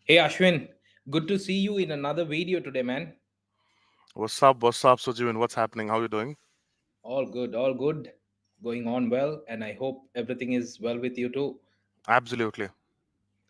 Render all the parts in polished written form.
Hey Ashwin, good to see you in another video today, man. What's up? What's up, Sujivin? What's happening? How you doing? All good, going on well, and I hope everything is well with you too. Absolutely.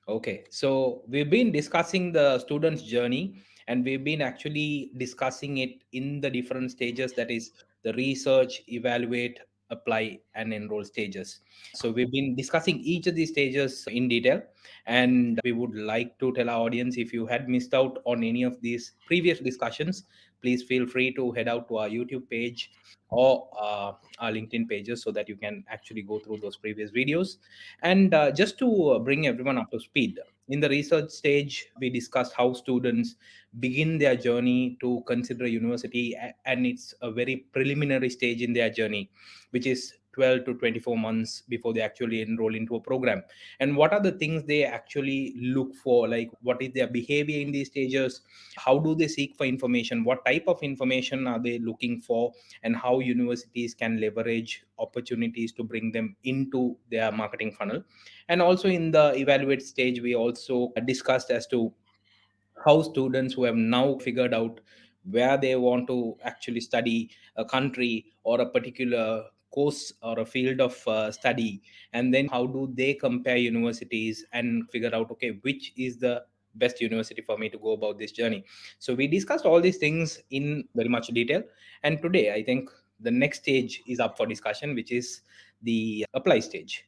Okay, so we've been discussing the student's journey, and we've been actually discussing it in the different stages, that is, the research, evaluate, apply, and enroll stages. So we've been discussing each of these stages in detail, and we would like to tell our audience, if you had missed out on any of these previous discussions, please feel free to head out to our YouTube page or our LinkedIn pages so that you can actually go through those previous videos. And just to bring everyone up to speed, in the research stage, we discussed how students begin their journey to consider university, and it's a very preliminary stage in their journey, which is 12 to 24 months before they actually enroll into a program. And what are the things they actually look for? Like, what is their behavior in these stages? How do they seek for information? What type of information are they looking for? And how universities can leverage opportunities to bring them into their marketing funnel. And also in the evaluate stage, we also discussed as to how students who have now figured out where they want to actually study, a country or a particular course or a field of study, and then how do they compare universities and figure out, okay, which is the best university for me to go about this journey. So we discussed all these things in very much detail, and today I think the next stage is up for discussion, which is the apply stage,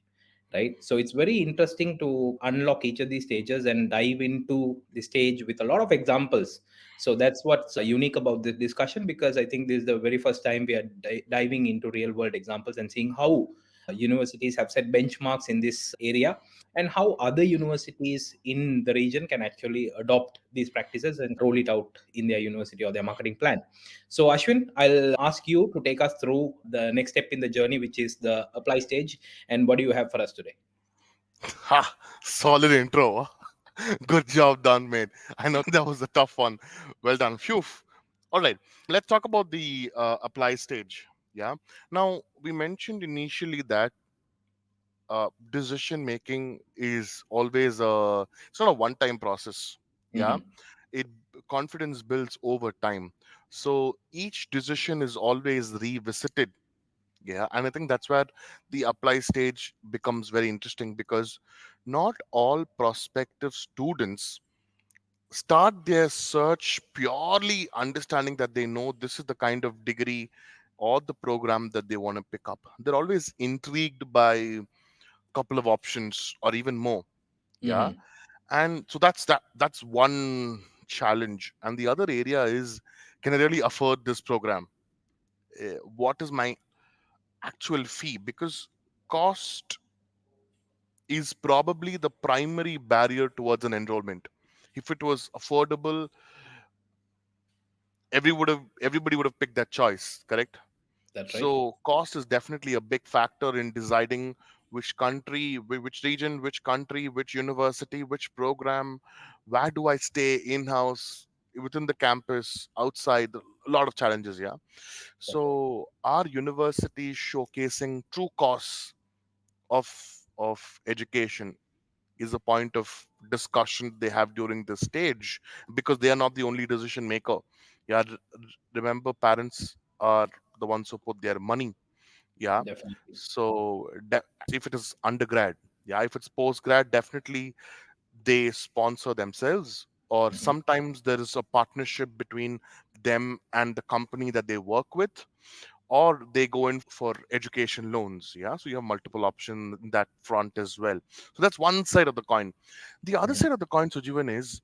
right? So it's very interesting to unlock each of these stages and dive into the stage with a lot of examples. So that's what's unique about this discussion, because I think this is the very first time we are diving into real world examples and seeing how universities have set benchmarks in this area, and how other universities in the region can actually adopt these practices and roll it out in their university or their marketing plan. So Ashwin, I'll ask you to take us through the next step in the journey, which is the apply stage. And what do you have for us today? Ha! Solid intro. Good job done, mate. I know that was a tough one. Well done. Phew. All right. Let's talk about the apply stage. Yeah. Now, we mentioned initially that decision making is always it's not a one time process. Yeah. Mhm. It confidence builds over time. So each decision is always revisited. Yeah, and I think that's where the apply stage becomes very interesting because not all prospective students start their search purely understanding that they know this is the kind of degree or the program that they want to pick up. They're always intrigued by a couple of options or even more. Yeah, Mhm. and so that's one challenge. And the other area is, can I really afford this program? What is my actual fee? Because cost is probably the primary barrier towards an enrollment. If it was affordable, everybody would have picked that choice, correct? That's right. So cost is definitely a big factor in deciding which country, which region, which country, which university, which program, where do I stay in house, within the campus, outside. A lot of challenges, yeah. That's right. So our university is showcasing true costs of education is a point of discussion they have during this stage, because they are not the only decision maker. Yeah, remember, parents are the ones who put their money. Yeah, Definitely. so if it is undergrad, yeah, if it's postgrad, definitely they sponsor themselves, or Mhm. sometimes there is a partnership between them and the company that they work with, or they go in for education loans. Yeah, so you have multiple options in that front as well. So that's one side of the coin. The other Mhm. side of the coin, Sujivan, is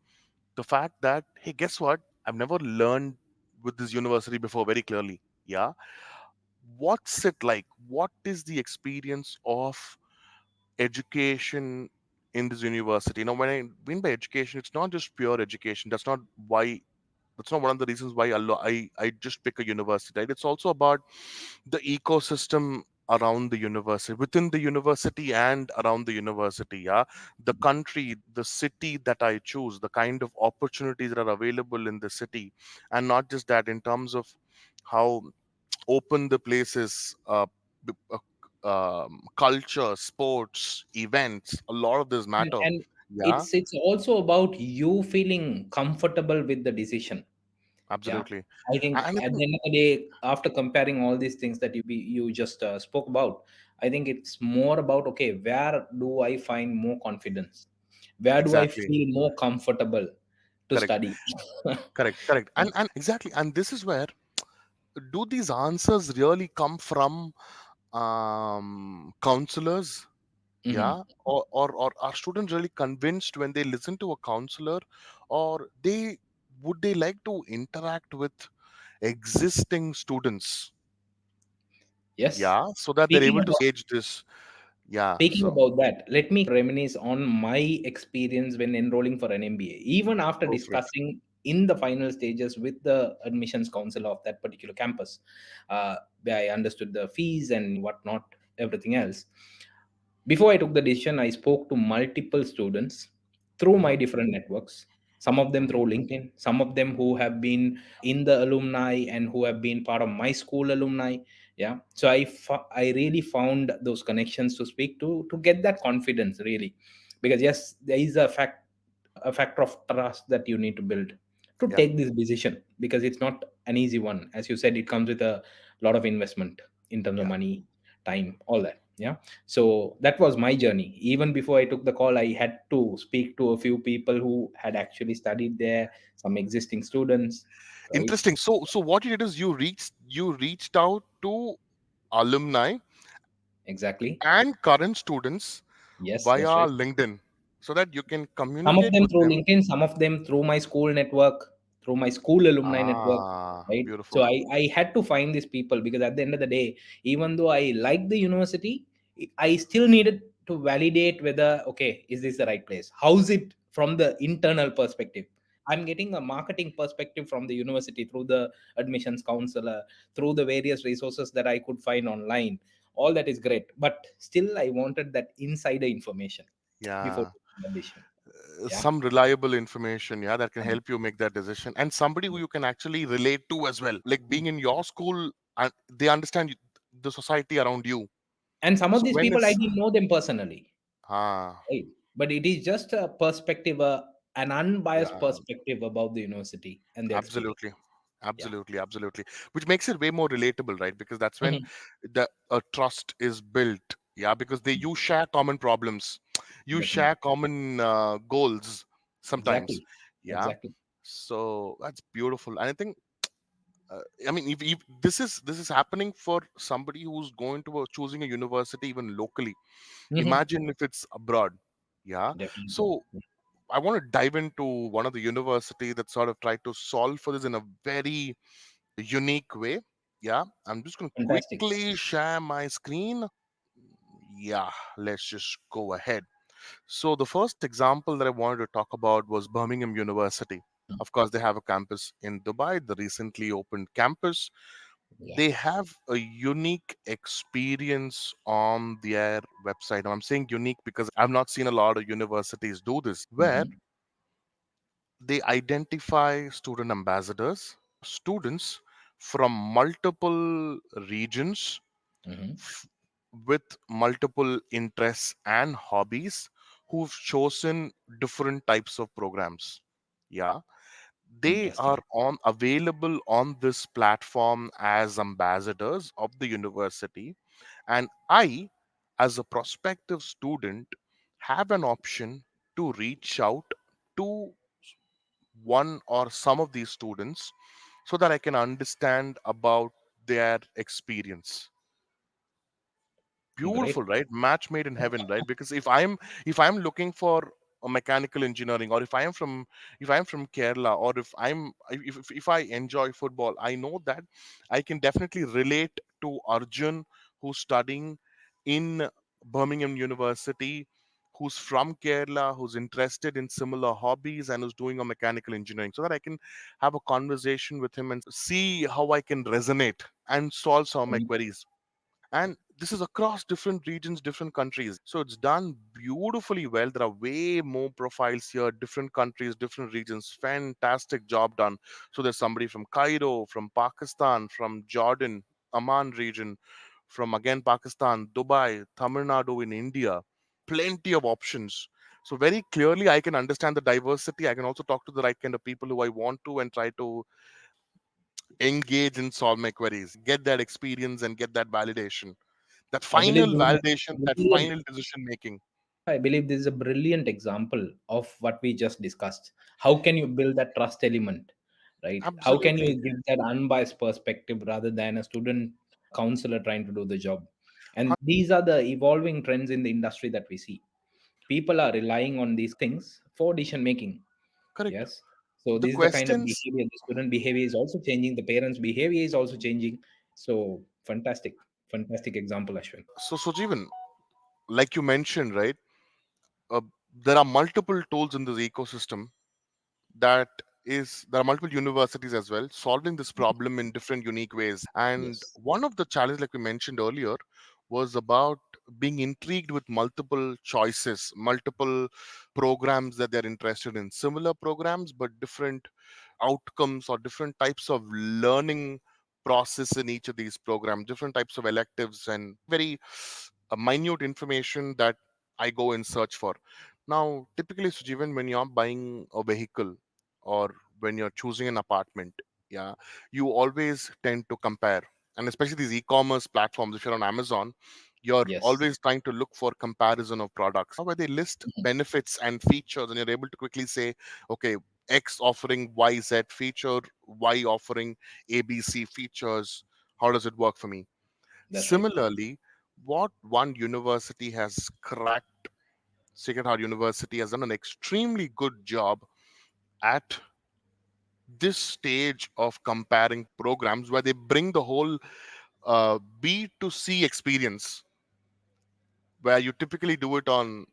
the fact that, hey, guess what, I've never learned with this university before very clearly. Yeah, what's it like? What is the experience of education in this university? When I mean by education, it's not just pure education. That's not one of the reasons why I just pick a university, right? It's also about the ecosystem around the university, within the university and around the university. Yeah, the country, the city that I choose, the kind of opportunities that are available in the city. And not just that, in terms of how open the place is, culture, sports, events, a lot of this And matter. Yeah, It's also about you feeling comfortable with the decision. Yeah, absolutely. I think And I at think the end of the day, after comparing all these things that you just spoke about, I think it's more about, okay, where do I find more confidence, where do I exactly feel more comfortable to correct, study. correct. And exactly, and this is where, do these answers really come from counselors? Hmm. Yeah, or are students really convinced when they listen to a counselor, or they would they like to interact with existing students? Yes. Yeah, so that they're Speaking able to about gauge this. Yeah, Speaking so about that, let me reminisce on my experience when enrolling for an MBA. Even after go for it. discussing in the final stages with the admissions council of that particular campus, where I understood the fees and whatnot, everything else. Before I took the decision, I spoke to multiple students through Hmm. my different networks. Some of them Hmm. through LinkedIn, some of them who have been in the alumni and who have been part of my school alumni. Yeah, so I really found those connections to speak to get that confidence really, because yes, there is a factor of trust that you need to build to Yeah, take this decision, because it's not an easy one. As you said, it comes with a lot of investment in terms of yeah. money, time, all that. Yeah, so that was my journey. Even before I took the call, I had to speak to a few people who had actually studied there, some existing students, right? Interesting. So what you did is you reached out to alumni Exactly. and current students Yes, that's via right. LinkedIn, so that you can Some of communicate them with through them. LinkedIn, some of them through my school network, through my school alumni network, Ah, right? So beautiful. I had to find these people, because at the end of the day, even though I liked the university, I still needed to validate whether, okay, is this the right place? How's it from the internal perspective? I'm getting a marketing perspective from the university through the admissions counselor, through the various resources that I could find online. All that is great, but still I wanted that insider information before Yeah, taking the decision. Yeah. some reliable information, yeah, that can help you make that decision, and somebody who you can actually relate to as well, like being in your school, and they understand the society around you. And some of So these when people I it's didn't know them personally, ah right? But it is just a perspective, an unbiased yeah, perspective about the university and the experience. absolutely, Yeah. absolutely, which makes it way more relatable, right? Because that's when Mhm. the trust is built. Yeah, because you share common problems, you share Definitely. common goals sometimes. Exactly. Yeah, Exactly. so that's beautiful, and I think I mean, if this is happening for somebody who's going to choosing a university even locally. Hmm. Imagine if it's abroad. Yeah. Definitely. So I want to dive into one of the university that sort of tried to solve for this in a very unique way. Yeah. I'm just going to Fantastic. quickly share my screen. Yeah. Let's just go ahead. So the first example that I wanted to talk about was Birmingham University. Of course, they have a campus in Dubai, the recently opened campus. Yeah. They have a unique experience on their website. And I'm saying unique because I've not seen a lot of universities do this, where Hmm. they identify student ambassadors, students from multiple regions Hmm. f- with multiple interests and hobbies who've chosen different types of programs. Yeah, they Interesting. are on available on this platform as ambassadors of the university, and I, as a prospective student, have an option to reach out to one or some of these students so that I can understand about their experience. Great. Beautiful, right? Match made in heaven, right? Because if I'm looking for a mechanical engineering, or if I'm from Kerala, or if I enjoy football, I know that I can definitely relate to Arjun, who's studying in Birmingham University, who's from Kerala, who's interested in similar hobbies and who's doing a mechanical engineering, so that I can have a conversation with him and see how I can resonate and solve some of my Mhm. queries. And this is across different regions, different countries, so it's done beautifully well. There are way more profiles here, different countries, different regions, fantastic job done. So there's somebody from Cairo, from Pakistan, from Jordan, Amman region, from again Pakistan, Dubai, Tamil Nadu in India. Plenty of options. So very clearly I can understand the diversity. I can also talk to the right kind of people who I want to, and try to engage and solve my queries, get that experience and get that validation, that I believe final this is validation, a that brilliant, final decision making. I believe this is a brilliant example of what we just discussed. How can you build that trust element, right? How can Absolutely. you give that unbiased perspective rather than a student counselor trying to do the job? And these are the evolving trends in the industry that we see. People are relying on these things for decision making. Correct. Yes. So The this is the kind of questions. behavior. The student behavior is also changing. The parents' behavior is also changing. So fantastic, fantastic example, Ashwin. So Sujeevan, like you mentioned, right, uh, there are multiple tools in this ecosystem, that there are multiple universities as well solving this problem in different unique ways. And Yes. one of the challenges, like we mentioned earlier, was about being intrigued with multiple choices, multiple programs that they're interested in, similar programs but different outcomes or different types of learning process in each of these programs, different types of electives, and very minute information that I go and search for. Now, typically, Sujeevan, when you're buying a vehicle or when you're choosing an apartment, yeah, you always tend to compare. And especially these e-commerce platforms, if you're on Amazon, you're Yes. always trying to look for comparison of products where they list Mhm. benefits and features, and you're able to quickly say, okay, X offering YZ feature, Y offering ABC features. How does it work for me? That's right. Similarly, what one university has cracked, Sacred Heart University has done an extremely good job at this stage of comparing programs, where they bring the whole B2C experience, where you typically do it on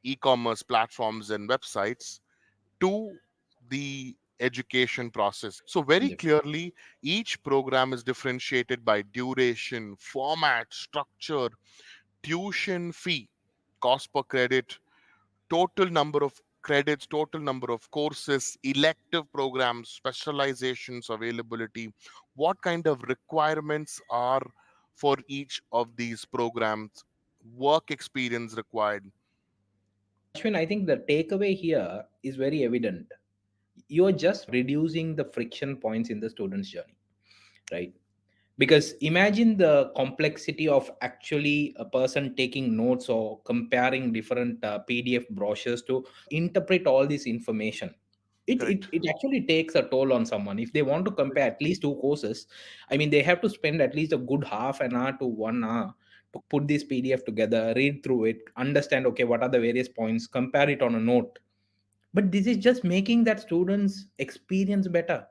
e-commerce platforms and websites, to the education process. So very clearly, each program is differentiated by duration, format, structure, tuition fee, cost per credit, total number of credits, total number of courses, elective programs, specializations, availability, what kind of requirements are for each of these programs, work experience required. Ashwin, I think the takeaway here is very evident. You're just reducing the friction points in the student's journey, right? Because imagine the complexity of actually a person taking notes or comparing different PDF brochures to interpret all this information. Correct. It actually takes a toll on someone. If they want to compare at least two courses, I mean, they have to spend at least a good half an hour to 1 hour to put this PDF together, read through it, understand, okay, what are the various points, compare it on a note. But this is just making that student's experience better,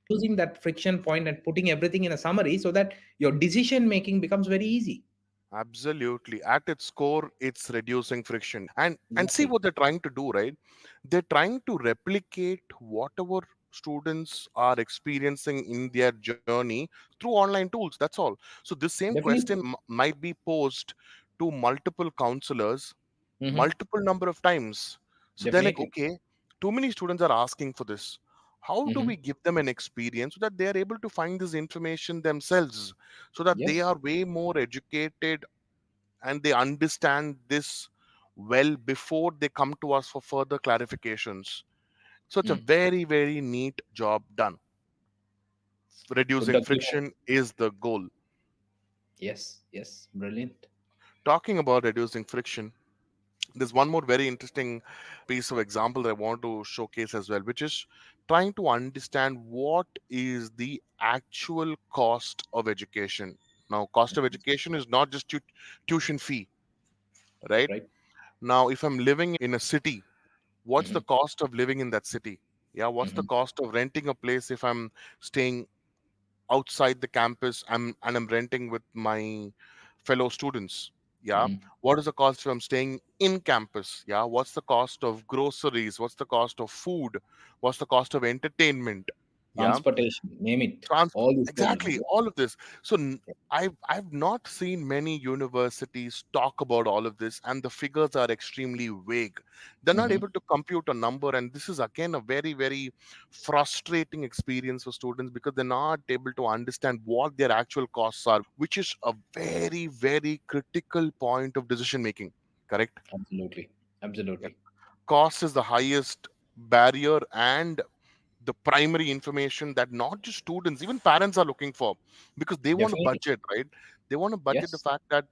using that friction point and putting everything in a summary so that your decision making becomes very easy. Absolutely. At its core, it's reducing friction. And see Exactly. what they're trying to do, right? They're trying to replicate whatever students are experiencing in their journey through online tools. That's all. So this same question Definitely. might be posed to multiple counselors Hmm. multiple number of times. So they're like, Definitely. okay, too many students are asking for this. How do Hmm. we give them an experience so that they are able to find this information themselves, so that they Yes. are way more educated and they understand this well before they come to us for further clarifications? So it's a Mm. very, very neat job done. Couldn't Reducing agree more. friction is the goal. Yes. Yes. Brilliant. Talking about reducing friction, there's one more very interesting piece of example that I want to showcase as well, which is trying to understand what is the actual cost of education. Now, cost of education is not just tuition fee, That's right? right. Now, if I'm living in a city, what's the Hmm. cost of living in that city? Yeah, what's the Hmm. cost of renting a place if I'm staying outside the campus, and I'm renting with my fellow students? Yeah, Hmm. what is the cost if I'm staying in campus? Yeah, what's the cost of groceries? What's the cost of food? What's the cost of entertainment? Yeah, Transportation, name it. trans All these payments. exactly, all of this. So I've not seen many universities talk about all of this, and the figures are extremely vague. They're not Hmm. able to compute a number, and this is again a very, very frustrating experience for students, because they're not able to understand what their actual costs are, which is a very, very critical point of decision making. Correct. Absolutely. Yeah. Absolutely. cost is the highest barrier and the primary information that not just students, even parents are looking for, because they want to Definitely. budget, right? They want to budget the Yes. fact that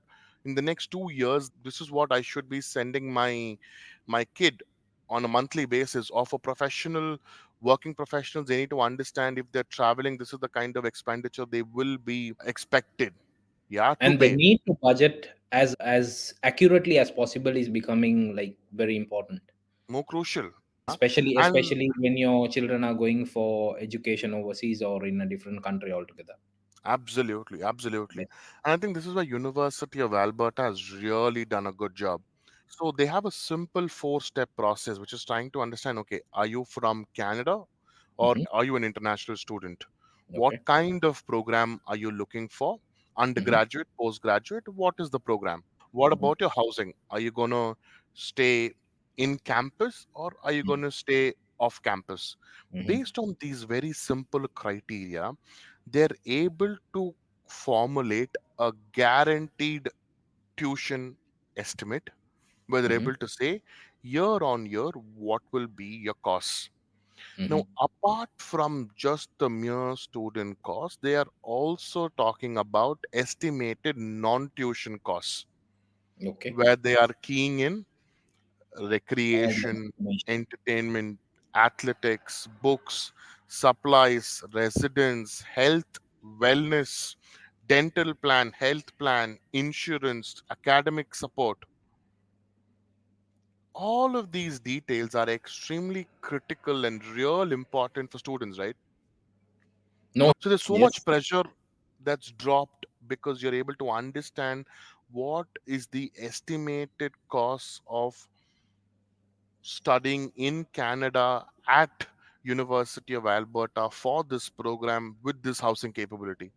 in the next 2 years, this is what I should be sending my kid on a monthly basis. Or for professional working professionals, they need to understand if they're traveling, this is the kind of expenditure they will be expected, yeah, to And the pay. need to budget as accurately as possible is becoming like very important, More crucial. And especially when your children are going for education overseas or in a different country altogether. absolutely, absolutely. Yes. And I think this is why University of Alberta has really done a good job. So they have a simple four-step process, which is trying to understand, okay, are you from Canada or Hmm. are you an international student? What Okay. kind of program are you looking for? Hmm. Undergraduate, postgraduate, what is the program? What Hmm. about your housing? Are you going to stay in campus or are you going to stay off campus? Hmm. Based on these very simple criteria, they're able to formulate a guaranteed tuition estimate, where they're Hmm. able to say year on year what will be your costs. Now, Hmm. apart from just the mere student cost, they are also talking about estimated non tuition costs, Okay. where they are keying in All the recreation, information. entertainment, athletics, books, supplies, residence, health, wellness, dental plan, health plan, insurance, academic support. All of these details are extremely critical and real important for students, right? No. So there's so much Yes. pressure that's dropped because you're able to understand what is the estimated cost of studying in Canada at University of Alberta for this program with this housing capability.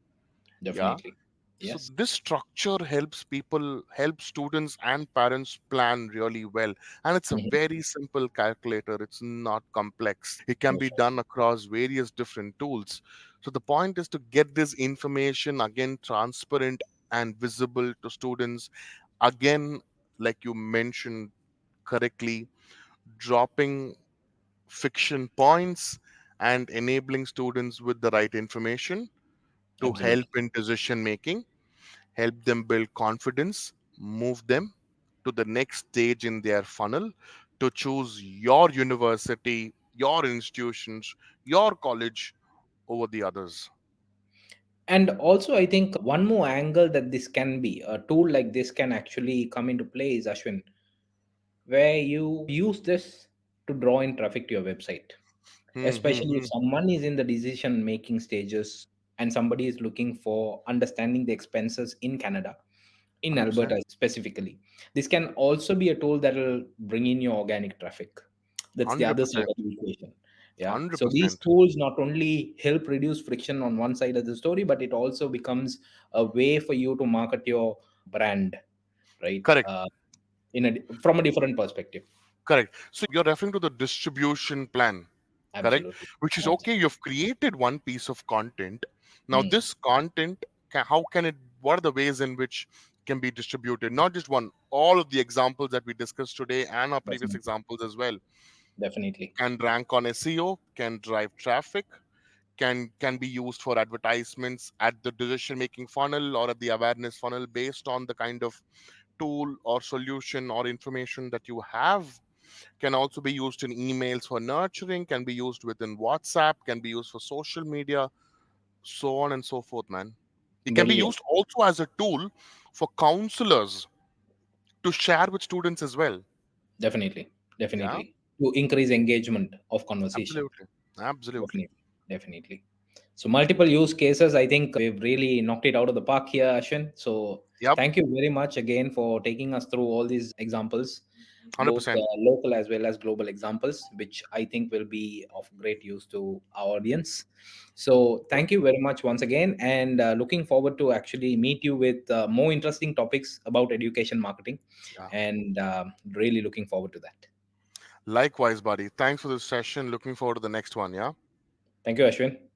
Yeah. Definitely. So Yes. this structure helps people, help students and parents plan really well. And it's a Hmm. very simple calculator. It's not complex. It can No, be sure. done across various different tools. So the point is to get this information again transparent and visible to students. Again, like you mentioned correctly, dropping fiction points and enabling students with the right information to help Absolutely. in decision making, help them build confidence, move them to the next stage in their funnel to choose your university, your institutions, your college over the others. And also, I think one more angle that this can be a tool like this can actually come into play is, Ashwin, where you use this to draw in traffic to your website, Hmm, hmm, especially if hmm. someone is in the decision making stages and somebody is looking for understanding the expenses in Canada, in 100%. Alberta specifically. This can also be a tool that will bring in your organic traffic. That's the other side 100%. of the equation. Yeah. So these 100%. tools not only help reduce friction on one side of the story, but it also becomes a way for you to market your brand, right? Correct. In a from a different perspective. Correct. So you're referring to the distribution plan, correct? Absolutely. Which is okay, Absolutely. you've created one piece of content. Now, Mm, this content, how can it, what are the ways in which can be distributed? Not just one, all of the examples that we discussed today and our previous definitely. examples as well Definitely. can rank on SEO, can drive traffic, can be used for advertisements at the decision making funnel or at the awareness funnel based on the kind of tool or solution or information that you have, can also be used in emails for nurturing, can be used within WhatsApp, can be used for social media, so on and so forth, man. It can be Brilliant. used also as a tool for counselors to share with students as well. Definitely. Yeah, Definitely. To increase engagement of conversation. absolutely. Absolutely. Definitely. Definitely. So multiple use cases. I think we've really knocked it out of the park here, Ashwin. So Yep, thank you very much again for taking us through all these examples, both 100%. local as well as global examples, which I think will be of great use to our audience. So Yep. thank you very much once again, and looking forward to actually meet you with more interesting topics about education marketing, Yeah. and really looking forward to that. Likewise, buddy. Thanks for this session. Looking forward to the next one. Yeah. Thank you, Ashwin.